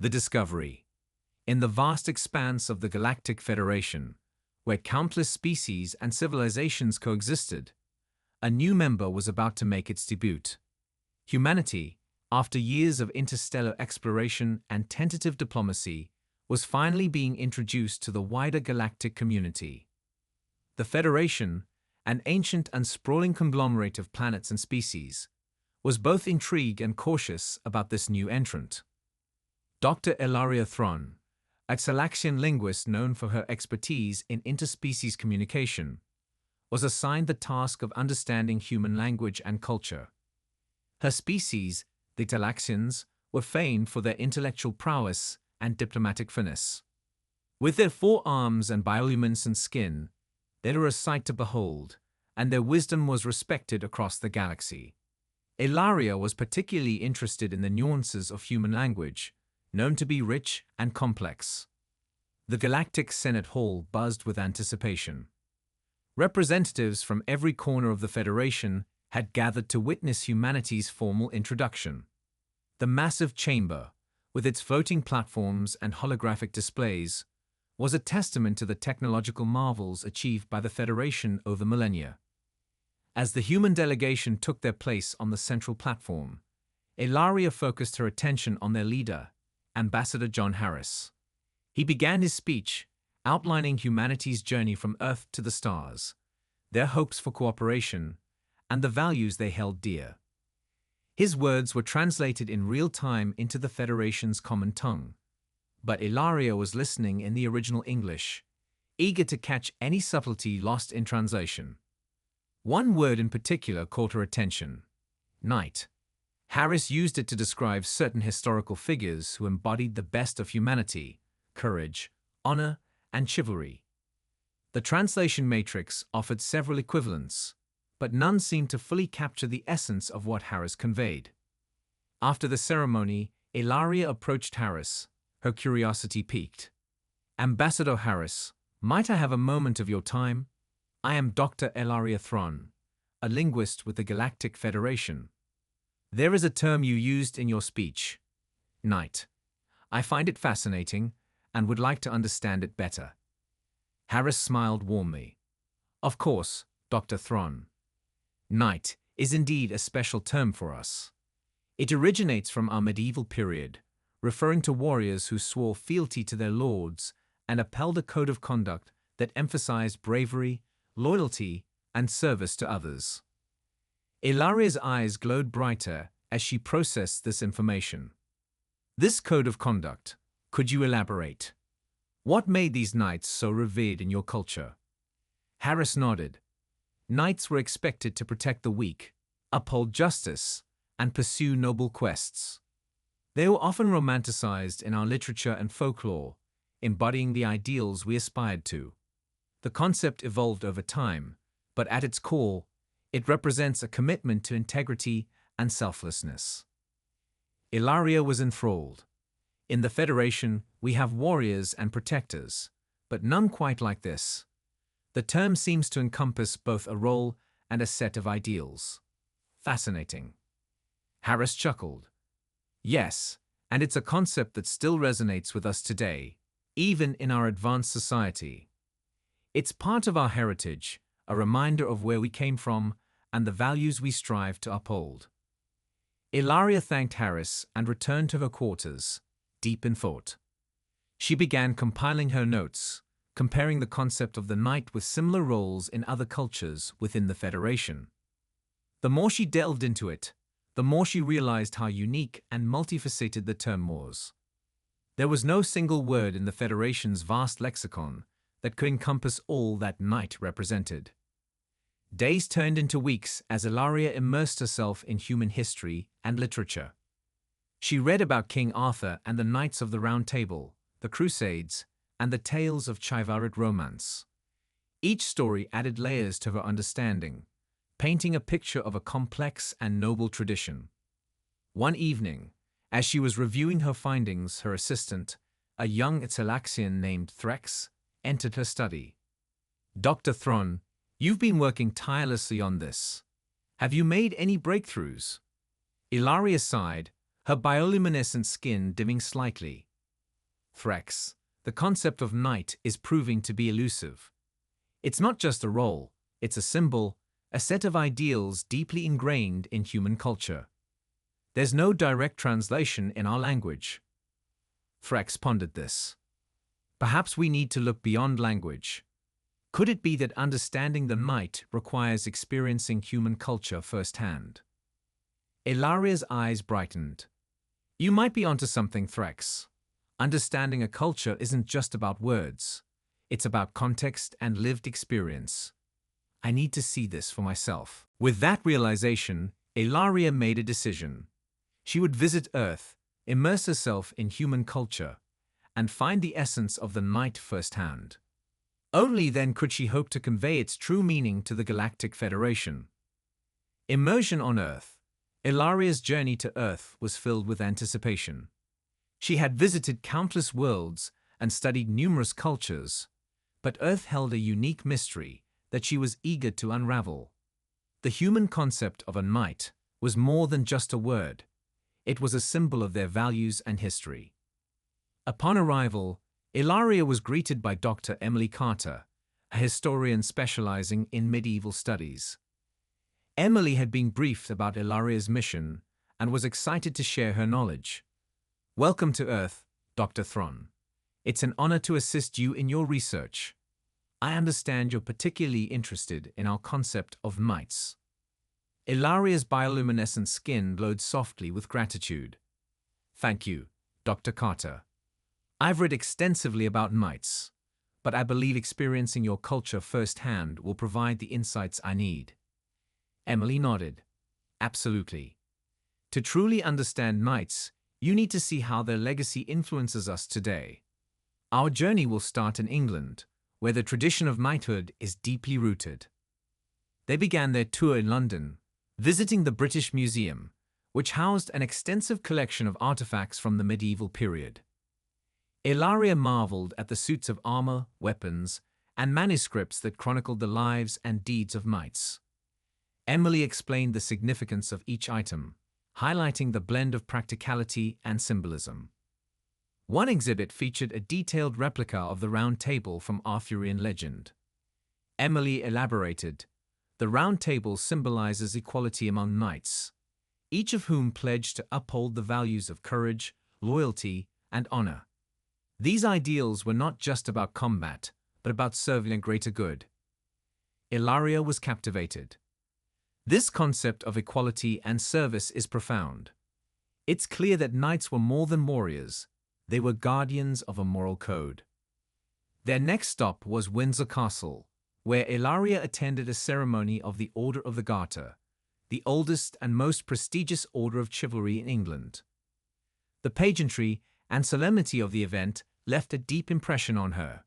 The discovery. In the vast expanse of the Galactic Federation, where countless species and civilizations coexisted, a new member was about to make its debut. Humanity, after years of interstellar exploration and tentative diplomacy, was finally being introduced to the wider galactic community. The Federation, an ancient and sprawling conglomerate of planets and species, was both intrigued and cautious about this new entrant. Dr. Ilaria Thron, a Salaxian linguist known for her expertise in interspecies communication, was assigned the task of understanding human language and culture. Her species, the Talaxians, were famed for their intellectual prowess and diplomatic finesse. With their 4 arms and bioluminescent skin, they were a sight to behold, and their wisdom was respected across the galaxy. Ilaria was particularly interested in the nuances of human language, known to be rich and complex. The Galactic Senate Hall buzzed with anticipation. Representatives from every corner of the Federation had gathered to witness humanity's formal introduction. The massive chamber, with its floating platforms and holographic displays, was a testament to the technological marvels achieved by the Federation over millennia. As the human delegation took their place on the central platform, Ilaria focused her attention on their leader, Ambassador John Harris. He began his speech, outlining humanity's journey from Earth to the stars, their hopes for cooperation, and the values they held dear. His words were translated in real time into the Federation's common tongue, but Ilaria was listening in the original English, eager to catch any subtlety lost in translation. One word in particular caught her attention: knight. Harris used it to describe certain historical figures who embodied the best of humanity: courage, honor, and chivalry. The translation matrix offered several equivalents, but none seemed to fully capture the essence of what Harris conveyed. After the ceremony, Ilaria approached Harris, her curiosity piqued. "Ambassador Harris, might I have a moment of your time? I am Dr. Ilaria Thron, a linguist with the Galactic Federation. There is a term you used in your speech, knight. I find it fascinating and would like to understand it better." Harris smiled warmly. "Of course, Dr. Thron. Knight is indeed a special term for us. It originates from our medieval period, referring to warriors who swore fealty to their lords and upheld a code of conduct that emphasized bravery, loyalty, and service to others." Ilaria's eyes glowed brighter as she processed this information. "This code of conduct, could you elaborate? What made these knights so revered in your culture?" Harris nodded. Knights were expected to protect the weak, uphold justice, and pursue noble quests. They were often romanticized in our literature and folklore, embodying the ideals we aspired to. The concept evolved over time, but at its core, it represents a commitment to integrity and selflessness. Ilaria was enthralled. In the Federation, we have warriors and protectors, but none quite like this. The term seems to encompass both a role and a set of ideals. Fascinating. Harris chuckled. "Yes, and it's a concept that still resonates with us today, even in our advanced society. It's part of our heritage, a reminder of where we came from and the values we strive to uphold." Ilaria thanked Harris and returned to her quarters, deep in thought. She began compiling her notes, comparing the concept of the knight with similar roles in other cultures within the Federation. The more she delved into it, the more she realized how unique and multifaceted the term was. There was no single word in the Federation's vast lexicon that could encompass all that knight represented. Days turned into weeks as Ilaria immersed herself in human history and literature. She read about King Arthur and the Knights of the Round Table, the Crusades, and the tales of chivalric romance. Each story added layers to her understanding, painting a picture of a complex and noble tradition. One evening, as she was reviewing her findings, her assistant, a young Italaxian named Threx, entered her study. "Dr. Thron, you've been working tirelessly on this. Have you made any breakthroughs?" Ilaria sighed, her bioluminescent skin dimming slightly, Threx, the concept of knight is proving to be elusive. It's not just a role, it's a symbol, a set of ideals deeply ingrained in human culture. There's no direct translation in our language. Threx pondered this. Perhaps we need to look beyond language. Could it be that understanding the knight requires experiencing human culture firsthand? Ilaria's eyes brightened. You might be onto something, Threx. Understanding a culture isn't just about words. It's about context and lived experience. I need to see this for myself. With that realization, Ilaria made a decision. She would visit Earth, immerse herself in human culture, and find the essence of the knight firsthand. Only then could she hope to convey its true meaning to the Galactic Federation. Immersion on Earth. Ilaria's journey to Earth was filled with anticipation. She had visited countless worlds and studied numerous cultures, but Earth held a unique mystery that she was eager to unravel. The human concept of a knight was more than just a word. It was a symbol of their values and history. Upon arrival, Ilaria was greeted by Dr. Emily Carter, a historian specializing in medieval studies. Emily had been briefed about Ilaria's mission and was excited to share her knowledge. Welcome to Earth, Dr. Thron. It's an honor to assist you in your research. I understand you're particularly interested in our concept of knights. Ilaria's bioluminescent skin glowed softly with gratitude. Thank you, Dr. Carter. I've read extensively about knights, but I believe experiencing your culture firsthand will provide the insights I need. Emily nodded. Absolutely. To truly understand knights, you need to see how their legacy influences us today. Our journey will start in England, where the tradition of knighthood is deeply rooted. They began their tour in London, visiting the British Museum, which housed an extensive collection of artifacts from the medieval period. Ilaria marveled at the suits of armor, weapons, and manuscripts that chronicled the lives and deeds of knights. Emily explained the significance of each item, highlighting the blend of practicality and symbolism. One exhibit featured a detailed replica of the Round Table from Arthurian legend. Emily elaborated, the Round Table symbolizes equality among knights, each of whom pledged to uphold the values of courage, loyalty, and honor. These ideals were not just about combat, but about serving a greater good. Ilaria was captivated. This concept of equality and service is profound. It's clear that knights were more than warriors. They were guardians of a moral code. Their next stop was Windsor Castle, where Ilaria attended a ceremony of the Order of the Garter, the oldest and most prestigious order of chivalry in England. The pageantry and solemnity of the event left a deep impression on her.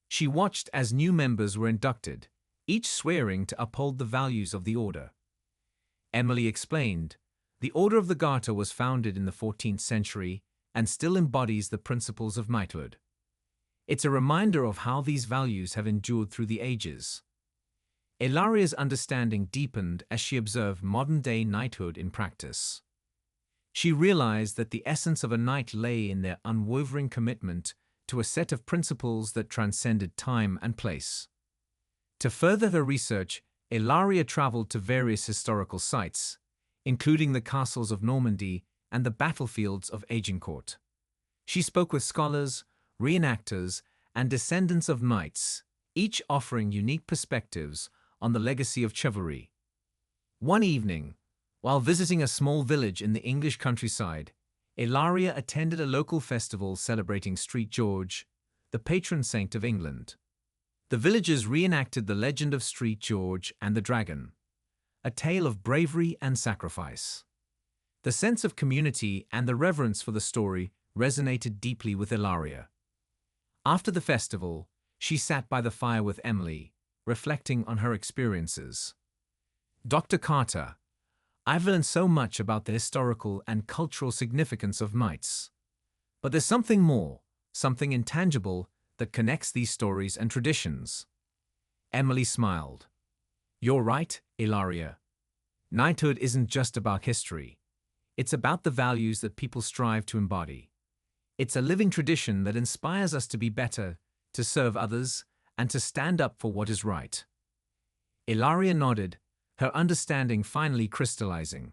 She watched as new members were inducted, each swearing to uphold the values of the order. Emily explained, the Order of the Garter was founded in the 14th century and still embodies the principles of knighthood. It's a reminder of how these values have endured through the ages. Ilaria's understanding deepened as she observed modern-day knighthood in practice. She realized that the essence of a knight lay in their unwavering commitment to a set of principles that transcended time and place. To further her research, Ilaria traveled to various historical sites, including the castles of Normandy and the battlefields of Agincourt. She spoke with scholars, reenactors, and descendants of knights, each offering unique perspectives on the legacy of chivalry. One evening, while visiting a small village in the English countryside, Ilaria attended a local festival celebrating St. George, the patron saint of England. The villagers reenacted the legend of St. George and the Dragon, a tale of bravery and sacrifice. The sense of community and the reverence for the story resonated deeply with Ilaria. After the festival, she sat by the fire with Emily, reflecting on her experiences. Dr. Carter, I've learned so much about the historical and cultural significance of knights. But there's something more, something intangible that connects these stories and traditions. Emily smiled. You're right, Ilaria. Knighthood isn't just about history. It's about the values that people strive to embody. It's a living tradition that inspires us to be better, to serve others, and to stand up for what is right. Ilaria nodded, her understanding finally crystallizing.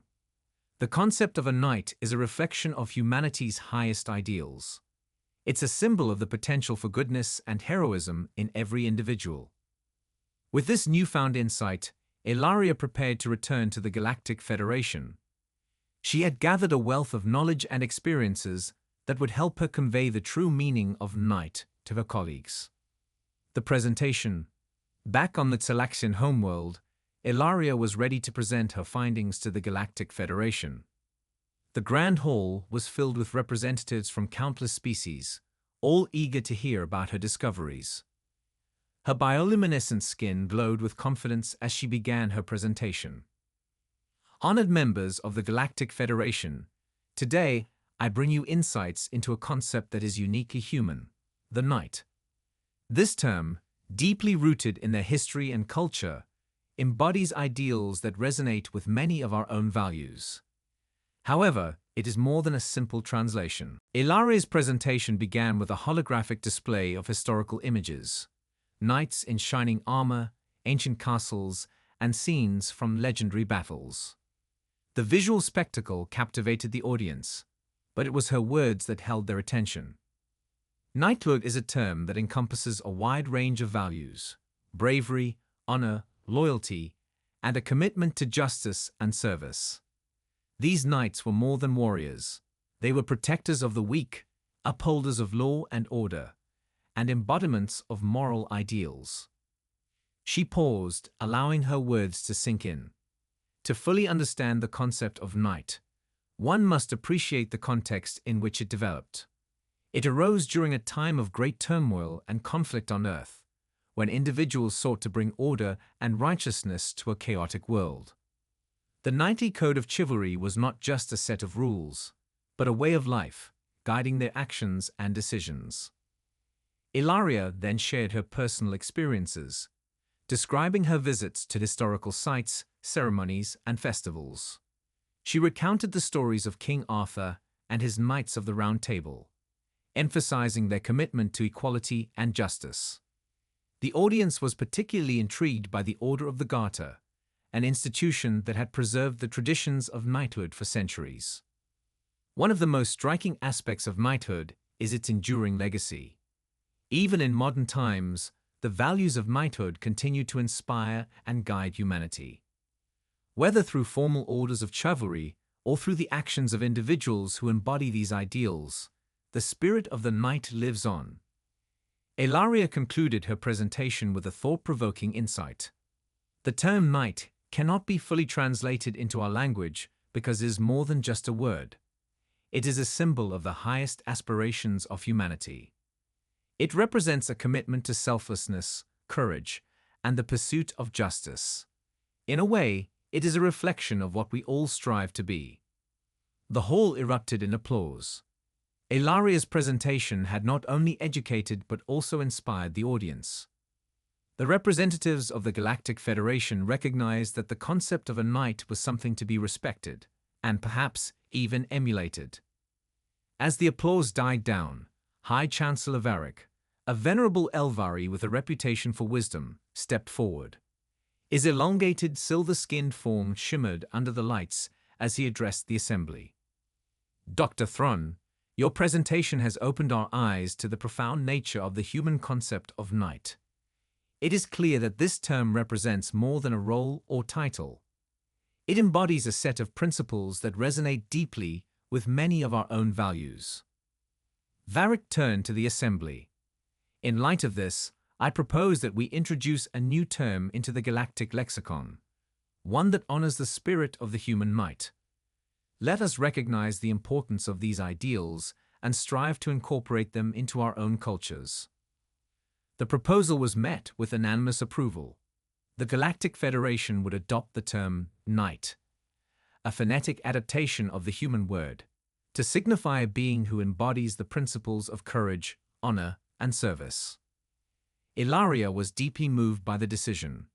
The concept of a knight is a reflection of humanity's highest ideals. It's a symbol of the potential for goodness and heroism in every individual. With this newfound insight, Ilaria prepared to return to the Galactic Federation. She had gathered a wealth of knowledge and experiences that would help her convey the true meaning of knight to her colleagues. The presentation. Back on the Talaxian homeworld, Ilaria was ready to present her findings to the Galactic Federation. The Grand Hall was filled with representatives from countless species, all eager to hear about her discoveries. Her bioluminescent skin glowed with confidence as she began her presentation. Honored members of the Galactic Federation, today I bring you insights into a concept that is uniquely human, the knight. This term, deeply rooted in their history and culture, embodies ideals that resonate with many of our own values. However, it is more than a simple translation. Ilaria's presentation began with a holographic display of historical images, knights in shining armor, ancient castles, and scenes from legendary battles. The visual spectacle captivated the audience, but it was her words that held their attention. Knighthood is a term that encompasses a wide range of values: bravery, honor, loyalty, and a commitment to justice and service. These knights were more than warriors. They were protectors of the weak, upholders of law and order, and embodiments of moral ideals. She paused, allowing her words to sink in. To fully understand the concept of knight, one must appreciate the context in which it developed. It arose during a time of great turmoil and conflict on Earth, when individuals sought to bring order and righteousness to a chaotic world. The knightly code of chivalry was not just a set of rules, but a way of life, guiding their actions and decisions. Ilaria then shared her personal experiences, describing her visits to historical sites, ceremonies, and festivals. She recounted the stories of King Arthur and his Knights of the Round Table, emphasizing their commitment to equality and justice. The audience was particularly intrigued by the Order of the Garter, an institution that had preserved the traditions of knighthood for centuries. One of the most striking aspects of knighthood is its enduring legacy. Even in modern times, the values of knighthood continue to inspire and guide humanity. Whether through formal orders of chivalry or through the actions of individuals who embody these ideals, the spirit of the knight lives on. Ilaria concluded her presentation with a thought-provoking insight. The term knight cannot be fully translated into our language because it is more than just a word. It is a symbol of the highest aspirations of humanity. It represents a commitment to selflessness, courage, and the pursuit of justice. In a way, it is a reflection of what we all strive to be. The hall erupted in applause. Ilaria's presentation had not only educated but also inspired the audience. The representatives of the Galactic Federation recognized that the concept of a knight was something to be respected, and perhaps even emulated. As the applause died down, High Chancellor Varric, a venerable Elvari with a reputation for wisdom, stepped forward. His elongated, silver-skinned form shimmered under the lights as he addressed the assembly. "Dr. Thron, your presentation has opened our eyes to the profound nature of the human concept of knight. It is clear that this term represents more than a role or title. It embodies a set of principles that resonate deeply with many of our own values." Varric turned to the assembly. "In light of this, I propose that we introduce a new term into the galactic lexicon, one that honors the spirit of the human knight. Let us recognize the importance of these ideals and strive to incorporate them into our own cultures." The proposal was met with unanimous approval. The Galactic Federation would adopt the term knight, a phonetic adaptation of the human word, to signify a being who embodies the principles of courage, honor, and service. Ilaria was deeply moved by the decision.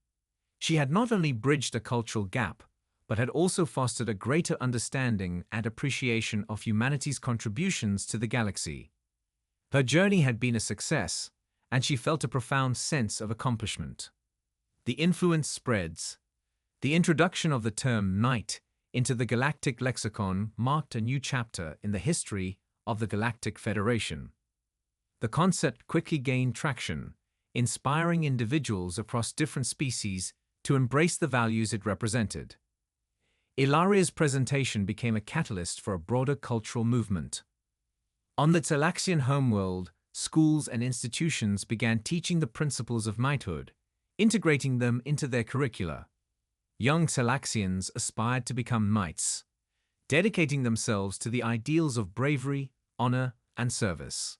She had not only bridged a cultural gap, but had also fostered a greater understanding and appreciation of humanity's contributions to the galaxy. Her journey had been a success, and she felt a profound sense of accomplishment. The influence spreads. The introduction of the term knight into the galactic lexicon marked a new chapter in the history of the Galactic Federation. The concept quickly gained traction, inspiring individuals across different species to embrace the values it represented. Ilaria's presentation became a catalyst for a broader cultural movement. On the Talaxian homeworld, schools and institutions began teaching the principles of knighthood, integrating them into their curricula. Young Talaxians aspired to become knights, dedicating themselves to the ideals of bravery, honor, and service.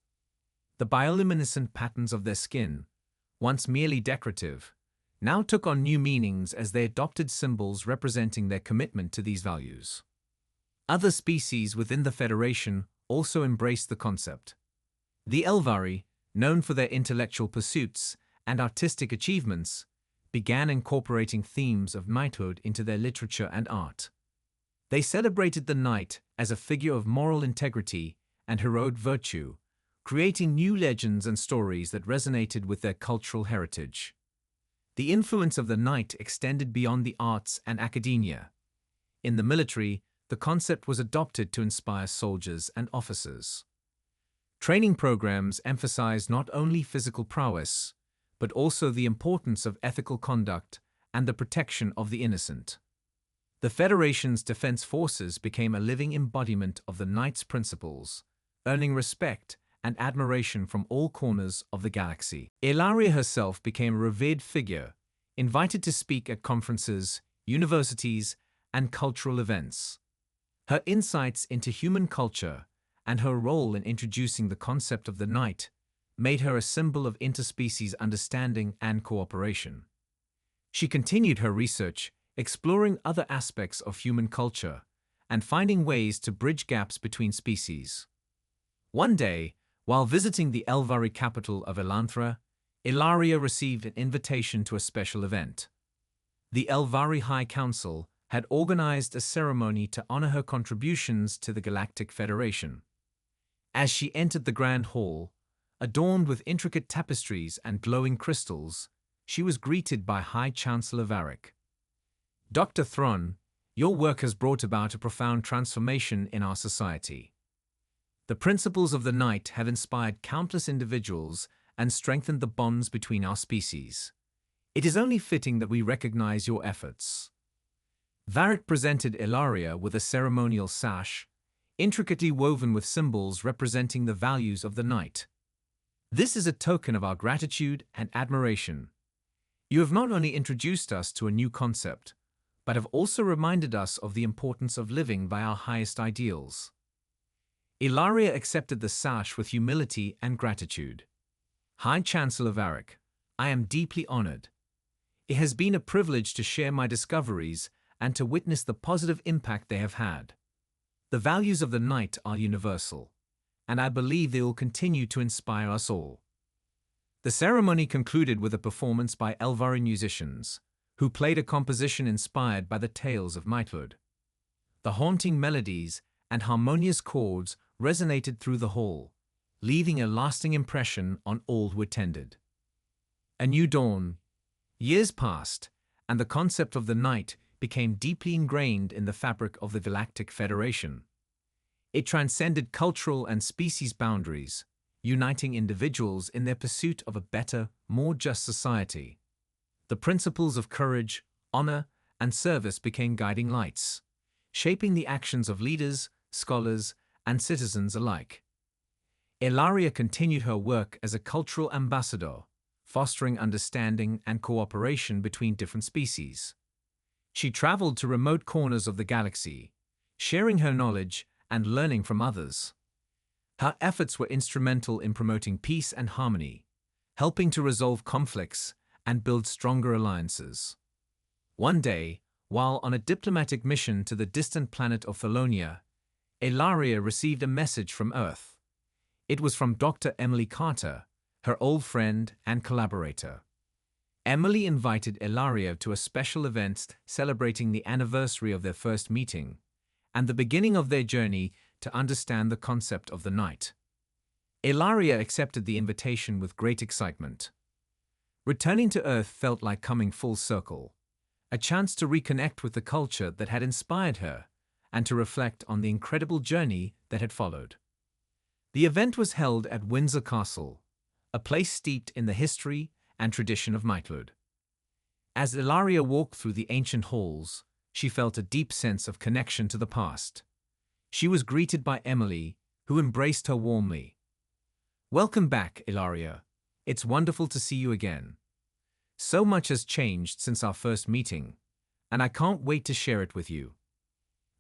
The bioluminescent patterns of their skin, once merely decorative, now took on new meanings as they adopted symbols representing their commitment to these values. Other species within the Federation also embraced the concept. The Elvari, known for their intellectual pursuits and artistic achievements, began incorporating themes of knighthood into their literature and art. They celebrated the knight as a figure of moral integrity and heroic virtue, creating new legends and stories that resonated with their cultural heritage. The influence of the knight extended beyond the arts and academia. In the military, the concept was adopted to inspire soldiers and officers. Training programs emphasized not only physical prowess, but also the importance of ethical conduct and the protection of the innocent. The Federation's defense forces became a living embodiment of the knight's principles, earning respect and admiration from all corners of the galaxy. Ilaria herself became a revered figure, invited to speak at conferences, universities, and cultural events. Her insights into human culture and her role in introducing the concept of the knight made her a symbol of interspecies understanding and cooperation. She continued her research, exploring other aspects of human culture and finding ways to bridge gaps between species. One day, while visiting the Elvari capital of Elanthra, Ilaria received an invitation to a special event. The Elvari High Council had organized a ceremony to honor her contributions to the Galactic Federation. As she entered the Grand Hall, adorned with intricate tapestries and glowing crystals, she was greeted by High Chancellor Varric. "Dr. Thron, your work has brought about a profound transformation in our society. The principles of the knight have inspired countless individuals and strengthened the bonds between our species. It is only fitting that we recognize your efforts." Varric presented Ilaria with a ceremonial sash, intricately woven with symbols representing the values of the knight. "This is a token of our gratitude and admiration. You have not only introduced us to a new concept, but have also reminded us of the importance of living by our highest ideals." Ilaria accepted the sash with humility and gratitude. "High Chancellor Varric, I am deeply honored. It has been a privilege to share my discoveries and to witness the positive impact they have had. The values of the knight are universal, and I believe they will continue to inspire us all." The ceremony concluded with a performance by Elvari musicians, who played a composition inspired by the tales of knighthood. The haunting melodies and harmonious chords resonated through the hall, leaving a lasting impression on all who attended. A new dawn. Years passed, and the concept of the knight became deeply ingrained in the fabric of the Galactic Federation. It transcended cultural and species boundaries, uniting individuals in their pursuit of a better, more just society. The principles of courage, honor, and service became guiding lights, shaping the actions of leaders, scholars, and citizens alike. Ilaria continued her work as a cultural ambassador, fostering understanding and cooperation between different species. She traveled to remote corners of the galaxy, sharing her knowledge and learning from others. Her efforts were instrumental in promoting peace and harmony, helping to resolve conflicts and build stronger alliances. One day, while on a diplomatic mission to the distant planet of Thalonia, Ilaria received a message from Earth. It was from Dr. Emily Carter, her old friend and collaborator. Emily invited Ilaria to a special event celebrating the anniversary of their first meeting and the beginning of their journey to understand the concept of the knight. Ilaria accepted the invitation with great excitement. Returning to Earth felt like coming full circle, a chance to reconnect with the culture that had inspired her and to reflect on the incredible journey that had followed. The event was held at Windsor Castle, a place steeped in the history and tradition of knighthood. As Ilaria walked through the ancient halls, she felt a deep sense of connection to the past. She was greeted by Emily, who embraced her warmly. "Welcome back, Ilaria. It's wonderful to see you again. So much has changed since our first meeting, and I can't wait to share it with you."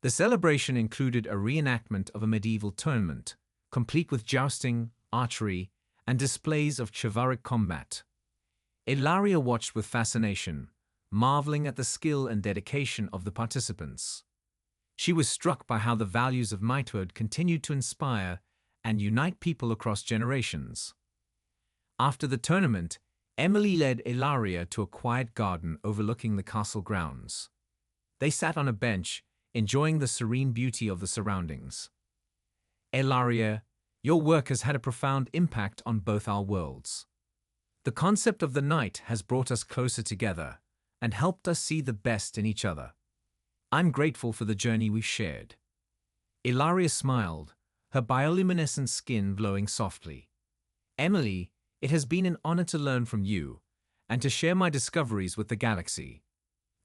The celebration included a reenactment of a medieval tournament, complete with jousting, archery, and displays of chivalric combat. Ilaria watched with fascination, marveling at the skill and dedication of the participants. She was struck by how the values of knighthood continued to inspire and unite people across generations. After the tournament, Emily led Ilaria to a quiet garden overlooking the castle grounds. They sat on a bench, enjoying the serene beauty of the surroundings. "Ilaria, your work has had a profound impact on both our worlds. The concept of the knight has brought us closer together and helped us see the best in each other. I'm grateful for the journey we've shared." Ilaria smiled, her bioluminescent skin glowing softly. "Emily, it has been an honor to learn from you and to share my discoveries with the galaxy.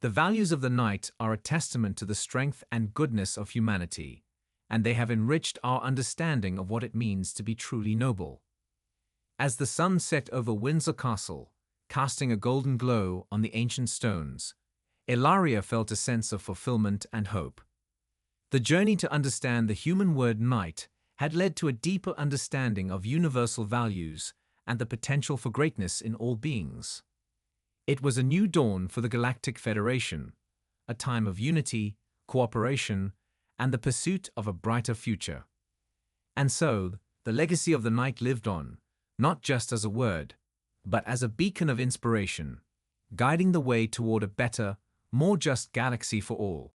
The values of the knight are a testament to the strength and goodness of humanity, and they have enriched our understanding of what it means to be truly noble." As the sun set over Windsor Castle, casting a golden glow on the ancient stones, Ilaria felt a sense of fulfillment and hope. The journey to understand the human word knight had led to a deeper understanding of universal values and the potential for greatness in all beings. It was a new dawn for the Galactic Federation, a time of unity, cooperation, and the pursuit of a brighter future. And so, the legacy of the knight lived on, not just as a word, but as a beacon of inspiration, guiding the way toward a better, more just galaxy for all.